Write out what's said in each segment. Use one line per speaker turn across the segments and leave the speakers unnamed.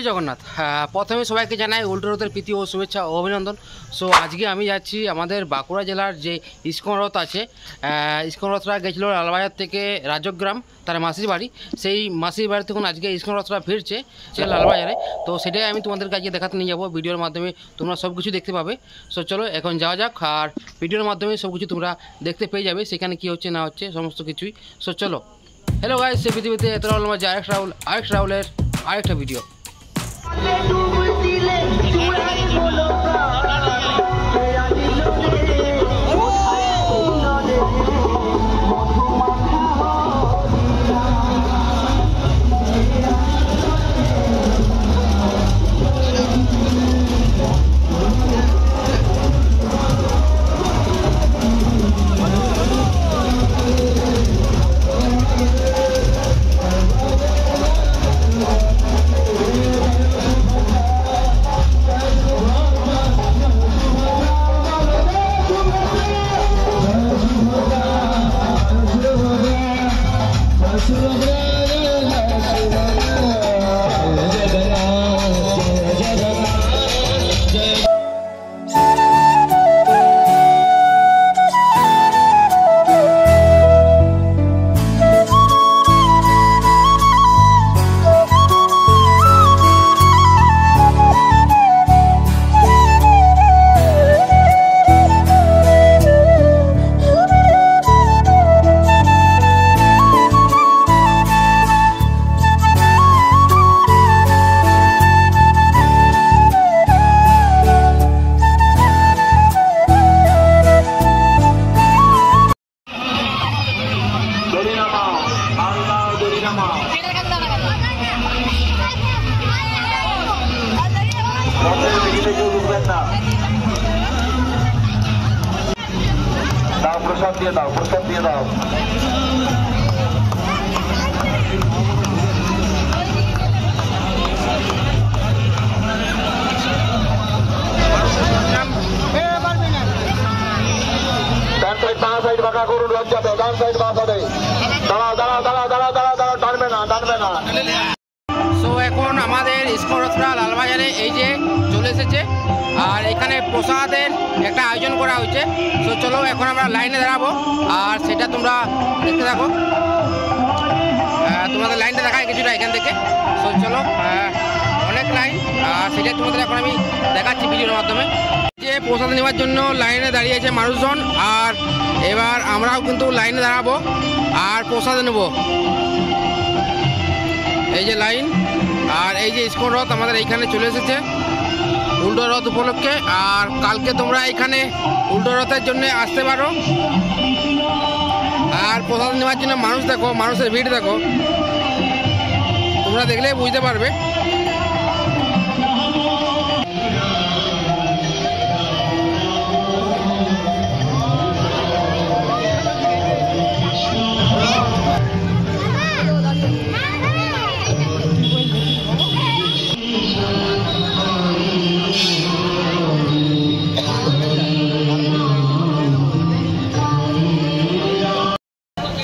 জগন্নাথ। প্রথমে সবাইকে জানাই উল্টো রথের প্রীতি ও শুভেচ্ছা ও অভিনন্দন। সো আজকে আমি যাচ্ছি আমাদের বাঁকুড়া জেলার যে ইস্কন রথ আছে, ইস্কন রথরা গেছিলো লালবাজার থেকে রাজগ্রাম, তার মাসির বাড়ি। সেই মাসির বাড়ি থেকে আজকে ইস্কন রথরা ফিরছে সে লালবাজারে। তো সেটাই আমি তোমাদেরকে আজকে দেখাতে নিয়ে যাবো। ভিডিওর মাধ্যমে তোমরা সব কিছু দেখতে পাবে। সো চলো এখন যাওয়া যাক, আর ভিডিওর মাধ্যমে সব কিছু তোমরা দেখতে পেয়ে যাবে, সেখানে কী হচ্ছে না হচ্ছে সমস্ত কিছুই। সো চলো। হ্যালো গাইস, সে পৃথিবীতে এত রাহুল যে আরেক রাহুলের আরেকটা ভিডিও।
प्रसाद दिए दाओ, प्रसाद दिए दाओ। डान साइड बाका करो, लग जाते डान साइड बाका दे। दाঁড়াও টানবে না।
সো এখন আমাদের ইস্কন রথরা লালবাজারে এই যে চলে এসেছে, আর এখানে প্রসাদের একটা আয়োজন করা হয়েছে। সো চলো এখন আমরা লাইনে দাঁড়াবো, আর সেটা তোমরা দেখতে থাকো। তোমাদের লাইনটা দেখায় কিছুটা এখান থেকে। সো চলো, অনেক লাইন, আর সেটাই তোমাদের এখন আমি দেখাচ্ছি ভিডিওর মাধ্যমে। যে প্রসাদ নেওয়ার জন্য লাইনে দাঁড়িয়েছে মানুষজন, আর এবার আমরাও কিন্তু লাইনে দাঁড়াবো আর প্রসাদ নেব। এই যে লাইন, আর এই যে ইস্কন রথ আমাদের এইখানে চলে এসেছে উল্টো রথ উপলক্ষে। আর কালকে তোমরা এখানে উল্টো রথের জন্য আসতে পারো। আর প্রসাদ নেওয়ার জন্য মানুষ দেখো, মানুষের ভিড় দেখো, তোমরা দেখলেই বুঝতে পারবে।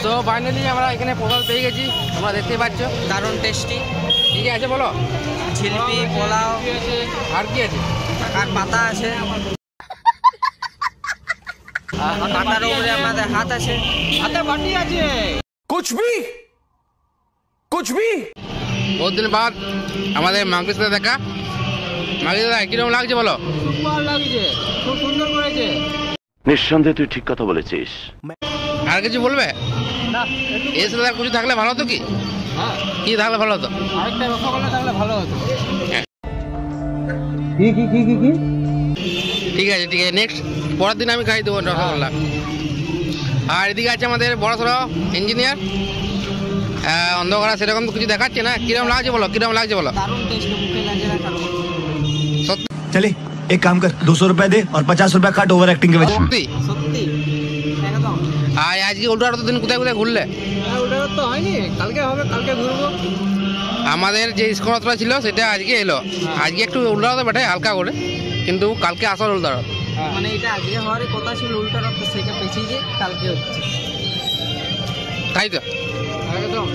তো ফাইনালি আমরা এখানে প্রসাদ পেয়ে গেছি, তোমরা দেখতে পাচ্ছ,
দারুণ টেস্টি।
কী কী আছে বলো?
জিলিপি, পোলাও,
আর কি আছে?
আর পাতা আছে, পাতার উপরে আমাদের হাত আছে, হাতে বাটি আছে।
कुछ भी
বহুত দিন বাদ আমাদের মাংসের সাথে দেখা। মাংসের সাথে কিরকম লাগছে বলো?
সুপার লাগছে, খুব সুন্দর করেছে।
নিঃসন্দেহে তুই ঠিক কথা বলেছিস।
আর কিছু বলবে?
না,
এর সাথে আর কিছু থাকলে ভালো হতো কি?
হ্যাঁ,
কি থাকলে ভালো হতো?
আরেকটা রসগোল্লা থাকলে ভালো হতো।
কি ঠিক আছে, নেক্সট পরের দিন আমি খাই দেবো রসগোল্লা। আর এদিকে আছে আমাদের বড়সড় ইঞ্জিনিয়ার। অন্ধকারা সেরকম তো কিছু দেখাচ্ছে না। কিরকম লাগছে বলো?
দারুণ টেস্ট, মুখে লাগে না কারণ।
সত্যি
चले एक काम कर 200 रुपए दे और 50 रुपए काट ओवर एक्टिंग के वजह।
সত্যি।
একদম।
আর আজকে উল্টো রথের দিন কোথায় ঘুরলে?
ওটা তো হয়নি, কালকে হবে, কালকে ঘুরবো।
আমাদের যে ইস্কন রথটা ছিল সেটা আজকে এলো। আজকে একটু উল্টো রথে বেটায় হালকা করে, কিন্তু কালকে আসল উল্টো রথ।
মানে এটা আজকে হওয়ার কথা ছিল উল্টো রথ, সেটা পেছিয়ে কালকে হচ্ছে,
তাই তো
একদম।